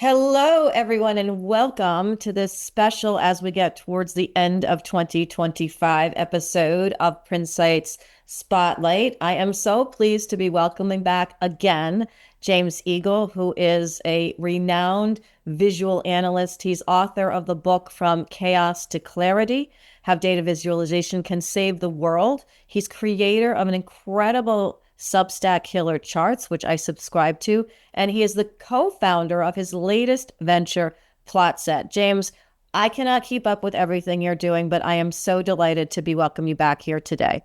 Hello, everyone, and welcome to this special as we get towards the end of 2025 episode of Prinsights Spotlight. I am so pleased to be welcoming back again James Eagle, who is a renowned visual analyst. He's author of the book From Chaos to Clarity: How Data Visualization Can Save the World. He's creator of an incredible Substack Killer Charts, which I subscribe to, and he is the co-founder of his latest venture, Plotset. James, I cannot keep up with everything you're doing, but I am so delighted to be welcome you back here today.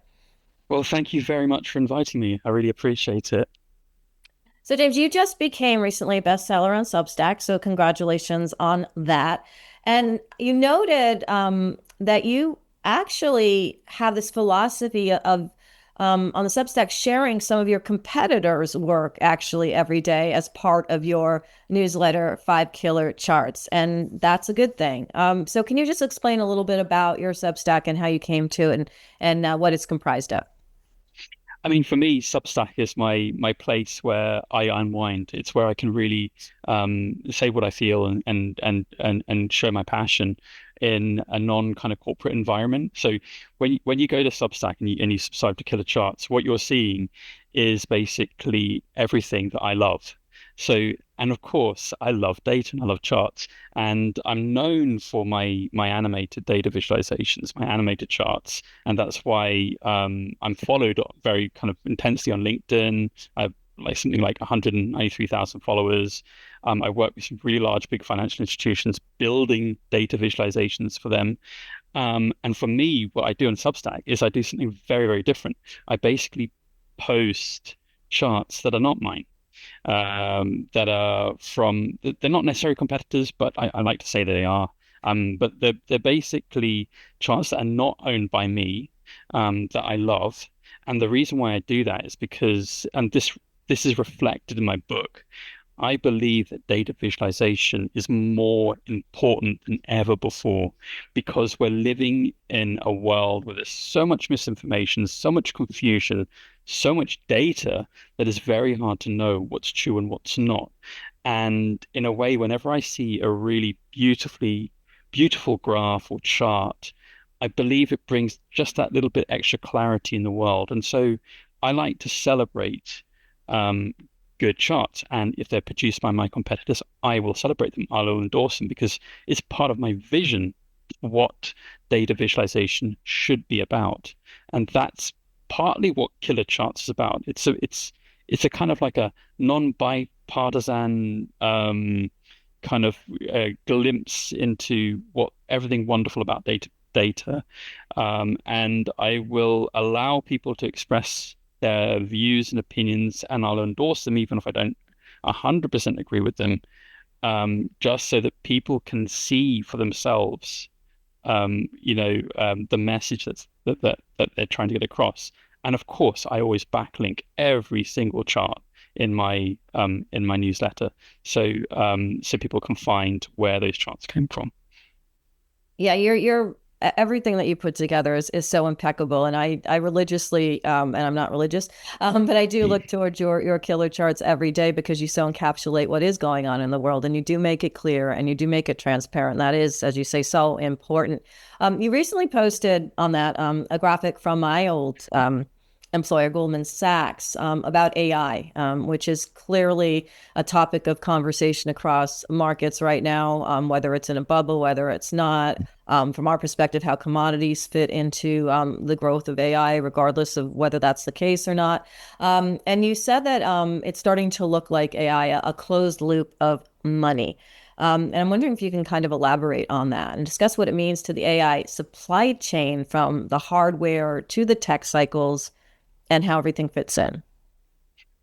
Well, thank you very much for inviting me. I really appreciate it. So, James, you just became recently a bestseller on Substack, so congratulations on that. And you noted that you actually have this philosophy of on the Substack sharing some of your competitors' work actually every day as part of your newsletter, Five Killer Charts, and that's a good thing. So, can you just explain a little bit about your Substack and how you came to it and what it's comprised of? I mean, for me, Substack is my place where I unwind. It's where I can really say what I feel and show my passion in a non kind of corporate environment. So when you go to Substack and you subscribe to Killer Charts, what you're seeing is basically everything that I love. So, and of course, I love data and I love charts, and I'm known for my animated data visualizations, my animated charts, and that's why I'm followed very kind of intensely on LinkedIn. I have like something like 193,000 followers. I work with some really large, big financial institutions building data visualizations for them. And for me, what I do on Substack is I do something very, very different. I basically post charts that are not mine, that are from, they're not necessarily competitors, but I like to say they are. But they're basically charts that are not owned by me, that I love. And the reason why I do that is because, and this is reflected in my book. I believe that data visualization is more important than ever before because we're living in a world where there's so much misinformation, so much confusion, so much data that is very hard to know what's true and what's not. And in a way, whenever I see a really beautiful graph or chart, I believe it brings just that little bit extra clarity in the world. And so I like to celebrate um, good charts. And if they're produced by my competitors, I will celebrate them. I'll endorse them because it's part of my vision what data visualization should be about. And that's partly what Killer Charts is about. It's a kind of like a non-bipartisan kind of glimpse into what everything wonderful about data. And I will allow people to express their views and opinions, and I'll endorse them even if I don't 100% agree with them, just so that people can see for themselves, the message that they're trying to get across. And of course, I always backlink every single chart in my newsletter, so people can find where those charts came from. Yeah, you're everything that you put together is so impeccable, and I religiously and I'm not religious, but I do look towards your killer charts every day because you so encapsulate what is going on in the world, and you do make it clear and you do make it transparent. That is, as you say, so important. You recently posted on that a graphic from my old employer, Goldman Sachs, about AI, which is clearly a topic of conversation across markets right now, whether it's in a bubble, whether it's not. From our perspective, how commodities fit into the growth of AI, regardless of whether that's the case or not. And you said that it's starting to look like AI, a closed loop of money. And I'm wondering if you can kind of elaborate on that and discuss what it means to the AI supply chain from the hardware to the tech cycles and how everything fits in.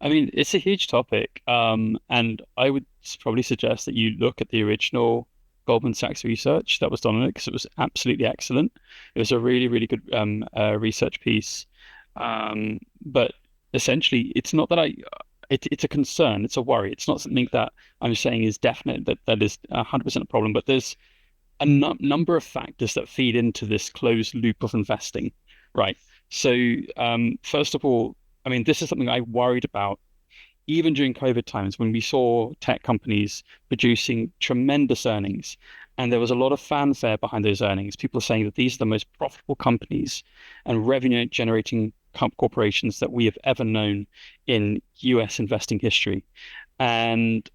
I mean, it's a huge topic, and I would probably suggest that you look at the original Goldman Sachs research that was done on it because it was absolutely excellent. It was a really, really good research piece. But essentially, it's not that it's a concern, it's a worry. It's not something that I'm saying is definite that is 100% a problem, but there's a number of factors that feed into this closed loop of investing, right? So, first of all, I mean, this is something I worried about even during COVID times when we saw tech companies producing tremendous earnings, and there was a lot of fanfare behind those earnings, people saying that these are the most profitable companies and revenue generating corporations that we have ever known in US investing history. And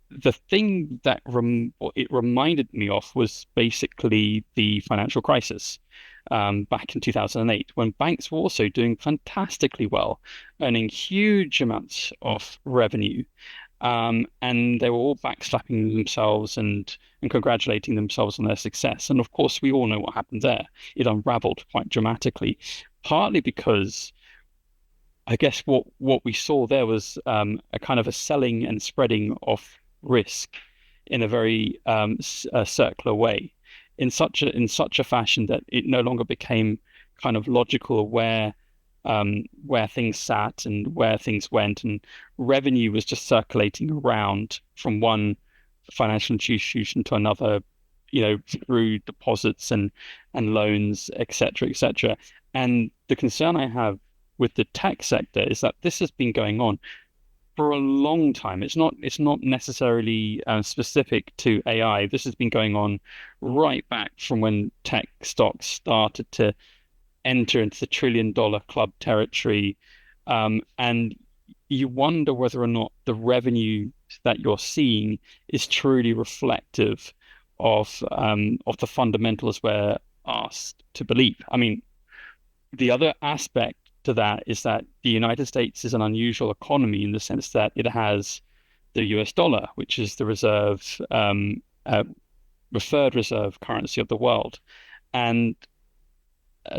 the thing that what it reminded me of was basically the financial crisis back in 2008, when banks were also doing fantastically well, earning huge amounts of revenue. And they were all backslapping themselves and congratulating themselves on their success. And of course, we all know what happened there. It unraveled quite dramatically, partly because I guess what we saw there was a kind of a selling and spreading of risk in a very circular way, in such a fashion that it no longer became kind of logical where things sat and where things went, and revenue was just circulating around from one financial institution to another, through deposits and loans, et cetera, et cetera. And the concern I have with the tech sector is that this has been going on for a long time. It's not necessarily specific to AI. This has been going on right back from when tech stocks started to enter into the trillion-dollar club territory. And you wonder whether or not the revenue that you're seeing is truly reflective of the fundamentals we're asked to believe. I mean, the other aspect to that is that the United States is an unusual economy in the sense that it has the US dollar, which is the preferred reserve currency of the world. And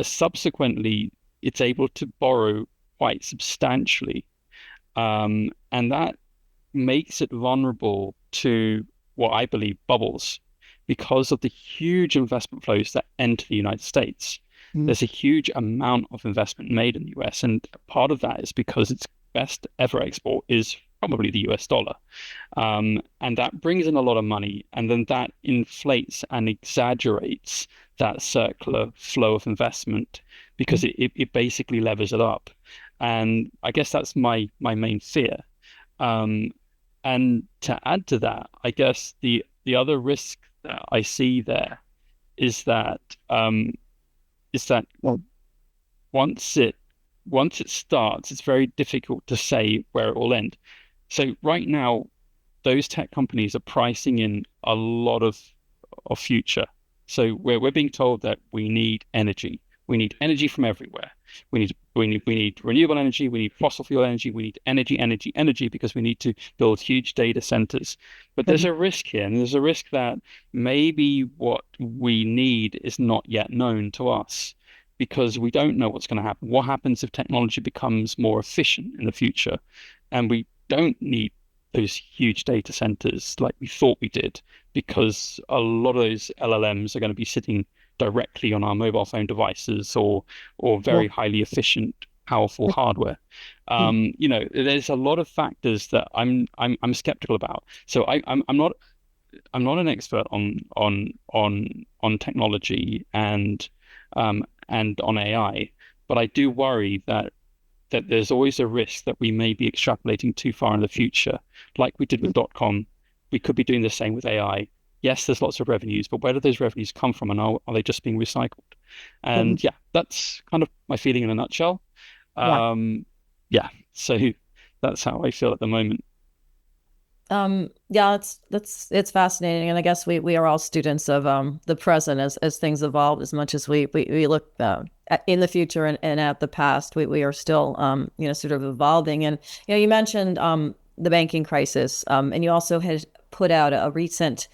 subsequently, it's able to borrow quite substantially. And that makes it vulnerable to what I believe bubbles because of the huge investment flows that enter the United States. Mm. There's a huge amount of investment made in the US, and part of that is because its best ever export is probably the US dollar. And that brings in a lot of money, and then that inflates and exaggerates that circular flow of investment because it basically levers it up. And I guess that's my main fear. Um, and to add to that, I guess the other risk that I see there is that well, once it once it starts, it's very difficult to say where it will end. So right now, those tech companies are pricing in a lot of future. So we're being told that we need energy. We need energy from everywhere. We need renewable energy. We need fossil fuel energy. We need energy, energy, energy because we need to build huge data centers. But there's a risk here, and there's a risk that maybe what we need is not yet known to us because we don't know what's going to happen. What happens if technology becomes more efficient in the future, and we don't need those huge data centers like we thought we did, because a lot of those LLMs are going to be sitting directly on our mobile phone devices or very Well, highly efficient, powerful hardware. mm, There's a lot of factors that I'm skeptical about. So I'm not an expert on technology and on AI, but I do worry that there's always a risk that we may be extrapolating too far in the future, like we did with .com. We could be doing the same with AI. Yes, there's lots of revenues, but where do those revenues come from, and are they just being recycled? mm, And yeah, that's kind of my feeling in a nutshell. yeah. Yeah, so that's how I feel at the moment. Yeah, it's fascinating, and I guess we are all students of the present as things evolve. As much as we look in the future and at the past, we are still sort of evolving. And you mentioned the banking crisis, and you also had put out a recent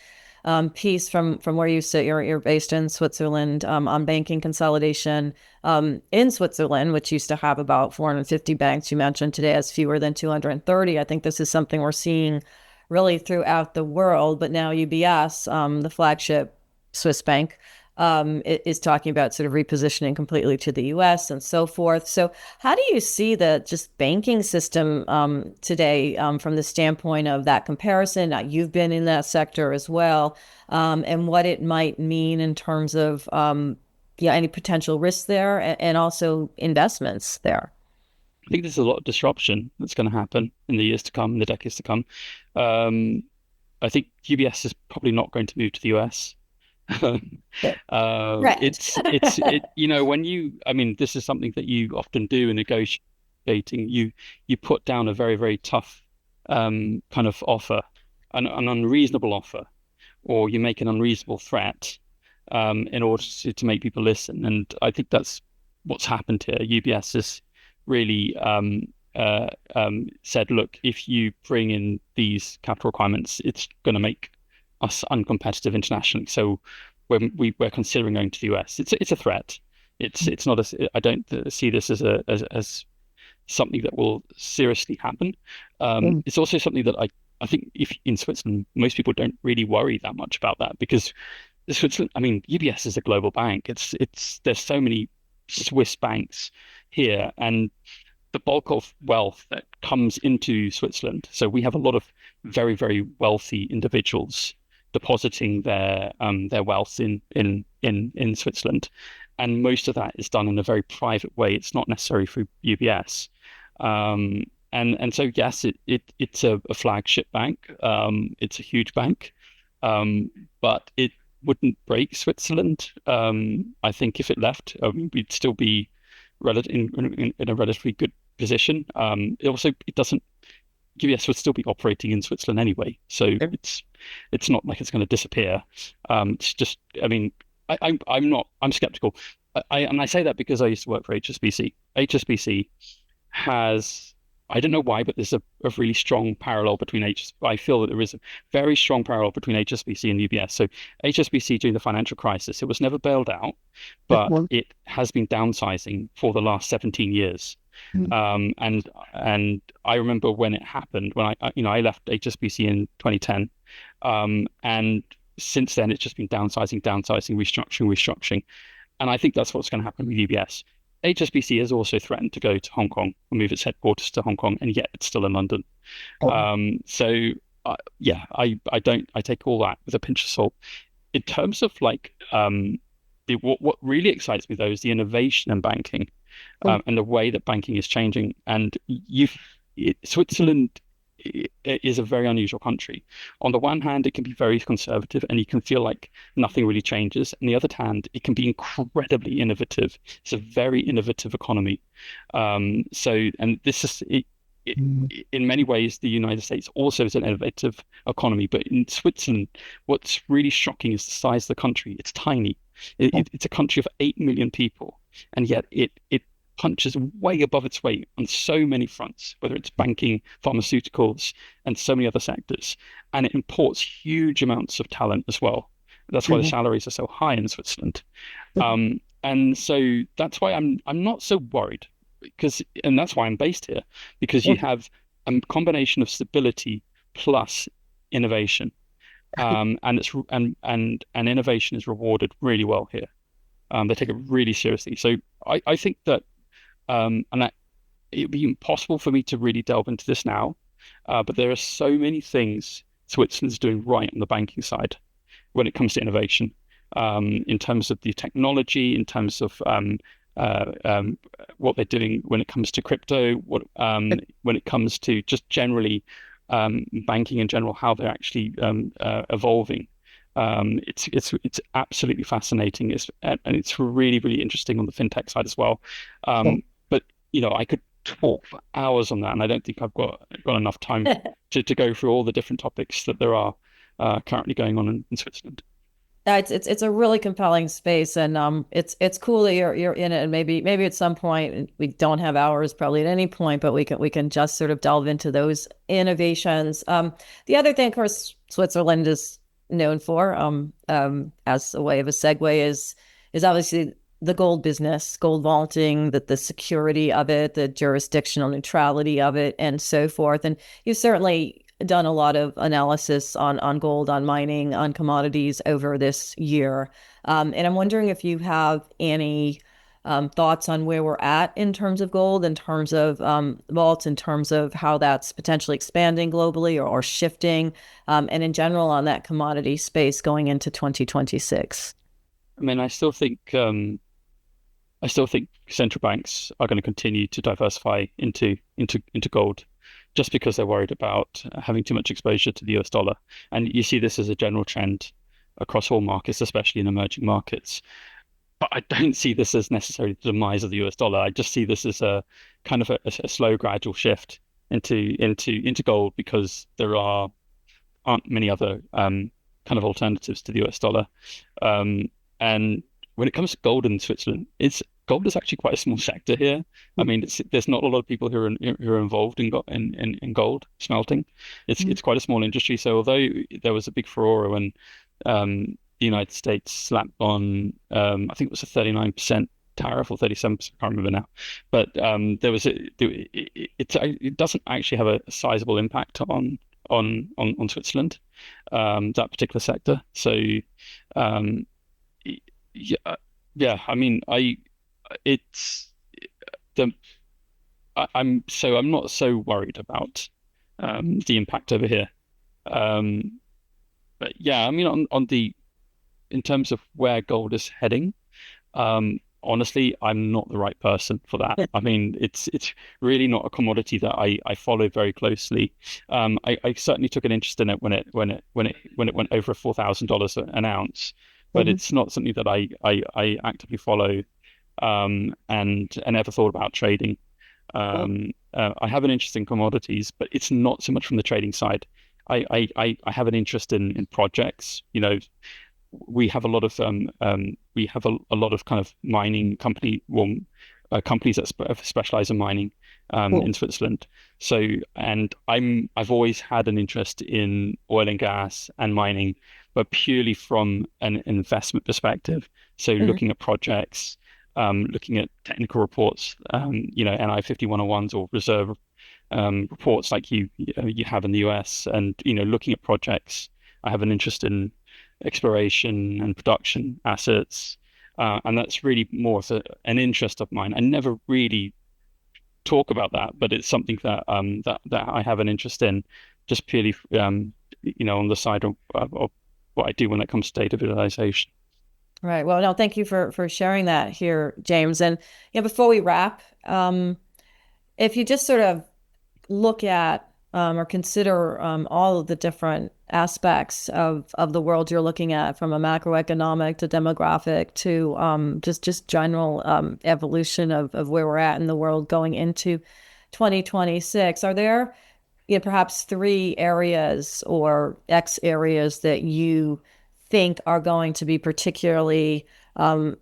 piece from where you sit. You're based in Switzerland, on banking consolidation in Switzerland, which used to have about 450 banks. You mentioned today has fewer than 230. I think this is something we're seeing really throughout the world. But now UBS, the flagship Swiss bank, is talking about sort of repositioning completely to the US and so forth. So, how do you see the just banking system today from the standpoint of that comparison? You've been in that sector as well, and what it might mean in terms of yeah, any potential risks there and also investments there. think there's a lot of disruption that's going to happen in the years to come, in the decades to come. Um, I think UBS is probably not going to move to the US. Right. It's when I mean, this is something that you often do in negotiating. You put down a very, very tough kind of offer, an unreasonable offer, or you make an unreasonable threat in order to make people listen. And I think that's what's happened here. UBS has really said, look, if you bring in these capital requirements, it's going to make us uncompetitive internationally. So we're considering going to the US. It's a threat. It's not a. I don't see this as as something that will seriously happen. Mm. It's also something that I think if in Switzerland most people don't really worry that much about that because Switzerland. I mean, UBS is a global bank. It's there's so many Swiss banks here, and the bulk of wealth that comes into Switzerland. So we have a lot of very, very wealthy individuals depositing their wealth in Switzerland, and most of that is done in a very private way. It's not necessary through UBS. And so yes, it's a flagship bank. It's a huge bank, but it wouldn't break Switzerland. I think if it left, we'd still be in a relatively good position. It doesn't. UBS would still be operating in Switzerland anyway, so it's not like it's going to disappear. It's just, I mean, I'm skeptical. And I say that because I used to work for HSBC. HSBC has, I don't know why, but there's a really strong parallel between I feel that there is a very strong parallel between HSBC and UBS. So HSBC during the financial crisis, it was never bailed out, but it has been downsizing for the last 17 years. And I remember when it happened, when I left HSBC in 2010, and since then it's just been downsizing, restructuring. And I think that's what's going to happen with UBS. HSBC has also threatened to go to Hong Kong and move its headquarters to Hong Kong, and yet it's still in London. So yeah, I take all that with a pinch of salt. In terms of like what really excites me though is the innovation in banking, and the way that banking is changing. And Switzerland is a very unusual country. On the one hand, it can be very conservative and you can feel like nothing really changes. On the other hand, it can be incredibly innovative. It's a very innovative economy. And this is in many ways, the United States also is an innovative economy. But in Switzerland, what's really shocking is the size of the country. It's tiny. It's a country of 8 million people, and yet it punches way above its weight on so many fronts, whether it's banking, pharmaceuticals, and so many other sectors. And it imports huge amounts of talent as well. That's why the salaries are so high in Switzerland. And so that's why I'm not so worried and that's why I'm based here, because you have a combination of stability plus innovation. And innovation is rewarded really well here. They take it really seriously. So I think that it'd be impossible for me to really delve into this now, but there are so many things Switzerland's doing right on the banking side when it comes to innovation, in terms of the technology, in terms of what they're doing when it comes to crypto, when it comes to just generally banking in general, how they're actually evolving. It's absolutely fascinating. And it's really, really interesting on the fintech side as well. But I could talk for hours on that, and I don't think I've got enough time to go through all the different topics that there are currently going on in Switzerland. It's a really compelling space, and it's cool that you're in it, and maybe at some point we don't have hours probably at any point, but we can just sort of delve into those innovations. The other thing, of course, Switzerland is known for, as a way of a segue, is obviously the gold business, gold vaulting, the security of it, the jurisdictional neutrality of it, and so forth. And you've certainly done a lot of analysis on gold, on mining, on commodities over this year. And I'm wondering if you have any thoughts on where we're at in terms of gold, in terms of vaults, in terms of how that's potentially expanding globally or shifting, and in general on that commodity space going into 2026. I mean, I still think I still think central banks are going to continue to diversify into gold, just because they're worried about having too much exposure to the US dollar. And you see this as a general trend across all markets, especially in emerging markets. But I don't see this as necessarily the demise of the US dollar. I just see this as a kind of a slow, gradual shift into gold because aren't many other kind of alternatives to the US dollar. And when it comes to gold in Switzerland, it's gold is actually quite a small sector here. I mean, there's not a lot of people who are involved in gold smelting. It's quite a small industry. So although there was a big furore when the United States slapped on, I think it was a 39% tariff or 37%, I can't remember now. But there was it doesn't actually have a sizable impact on Switzerland, that particular sector. So um, yeah, yeah. I mean, it's the I'm not so worried about the impact over here. Um, but yeah, I mean, on the in terms of where gold is heading. Honestly, I'm not the right person for that. I mean, it's really not a commodity that I follow very closely. I certainly took an interest in it when it went over $4,000 an ounce, but Mhm. it's not something that I actively follow and ever thought about trading. I have an interest in commodities, but it's not so much from the trading side. I have an interest in projects. You know, we have a lot of kind of mining companies that specialize in mining in Switzerland. So and I've always had an interest in oil and gas and mining, but purely from an investment perspective. So Mhm. looking at projects, looking at technical reports, NI 5101s or reserve reports like you have in the US, and looking at projects. I have an interest in exploration and production assets, and that's really more of an interest of mine. I never really talk about that, but it's something that I have an interest in, just purely on the side of what I do when it comes to data visualization. Right. Well, no, thank you for sharing that here, James. And before we wrap, if you just sort of look at or consider all of the different aspects of the world you're looking at, from a macroeconomic to demographic to just general evolution of where we're at in the world going into 2026, are there perhaps three areas or X areas that you think are going to be particularly um,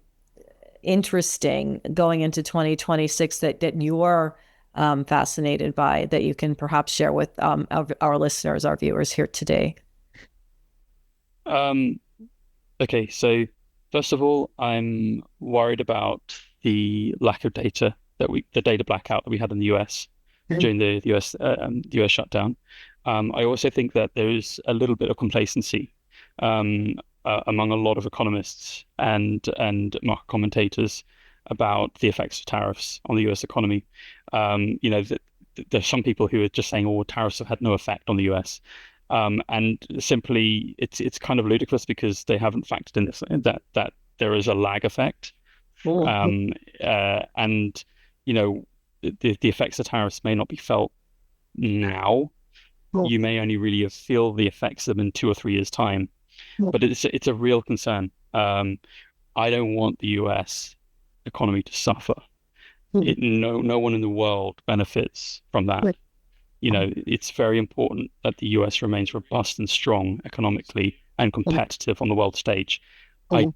interesting going into 2026 that you're fascinated by, that you can perhaps share with our listeners, our viewers here today? Um, okay, so first of all, I'm worried about the lack of data the data blackout that we had in the US during the US shutdown. I also think that there's a little bit of complacency um, among a lot of economists and market commentators about the effects of tariffs on the US economy. There's some people who are just saying, "Oh, tariffs have had no effect on the US." And simply, it's kind of ludicrous because they haven't factored in that there is a lag effect, and the effects of tariffs may not be felt now. You may only really feel the effects of them in 2 or 3 years' time, but it's a real concern. I don't want the US economy to suffer. No one in the world benefits from that. It's very important that the US remains robust and strong economically and competitive on the world stage. I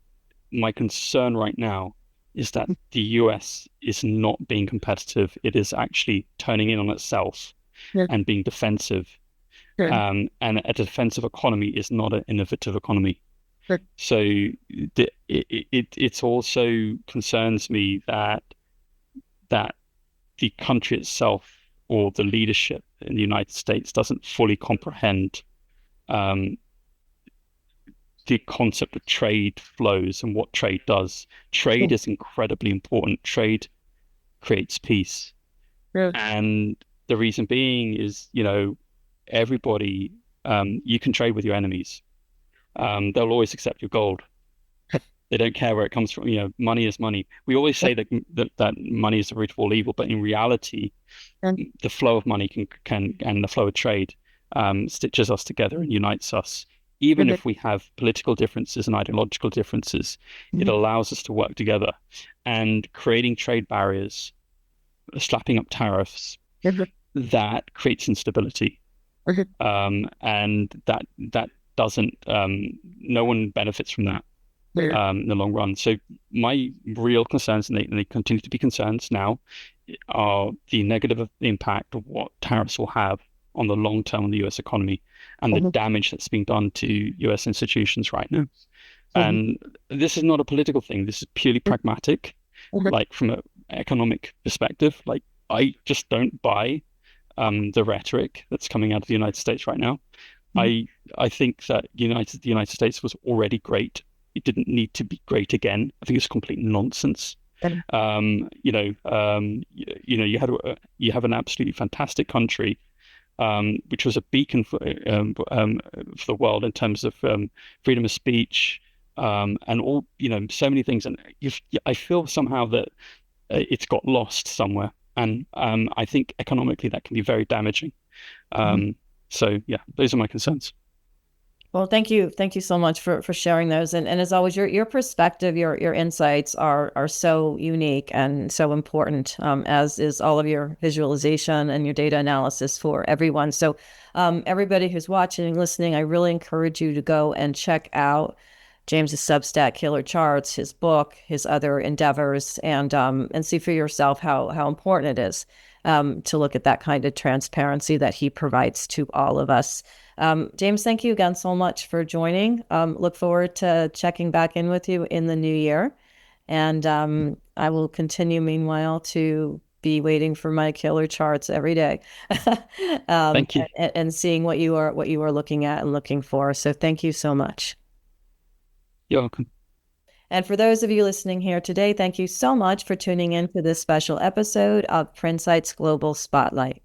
My concern right now is that the US is not being competitive. It is actually turning in on itself and being defensive. And a defensive economy is not an innovative economy. So it also concerns me that the country itself or the leadership in the United States doesn't fully comprehend um, the concept of trade flows and what trade does. Trade is incredibly important. Trade creates peace. And the reason being is, you can trade with your enemies. They'll always accept your gold. They don't care where it comes from. Money is money. We always say that money is the root of all evil, but in reality, the flow of money can and the flow of trade stitches us together and unites us. Even if we have political differences and ideological differences, it allows us to work together. And creating trade barriers, slapping up tariffs, that creates instability. And that doesn't, no one benefits from that in the long run. So my real concerns, and they continue to be concerns now, are the negative impact of what tariffs will have on the long term on the US economy and the damage that's being done to US institutions right now. And this is not a political thing. This is purely pragmatic, like from an economic perspective. Like I just don't buy the rhetoric that's coming out of the United States right now. I think that the United States was already great. It didn't need to be great again. I think it's complete nonsense. You have an absolutely fantastic country, which was a beacon for the world in terms of freedom of speech, and all so many things. And I feel somehow that it's got lost somewhere, and I think economically that can be very damaging. So yeah, those are my concerns. Well, thank you so much for sharing those. And as always, your perspective, your insights are so unique and so important, as is all of your visualization and your data analysis for everyone. So, everybody who's watching, listening, I really encourage you to go and check out James's Substack, Killer Charts, his book, his other endeavors, and see for yourself how important it is to look at that kind of transparency that he provides to all of us. James, thank you again so much for joining. Look forward to checking back in with you in the new year. And I will continue, meanwhile, to be waiting for my killer charts every day, Thank you. and seeing what you are looking at and looking for. So thank you so much. You're welcome. And for those of you listening here today, thank you so much for tuning in to this special episode of Prinsights Global Spotlight.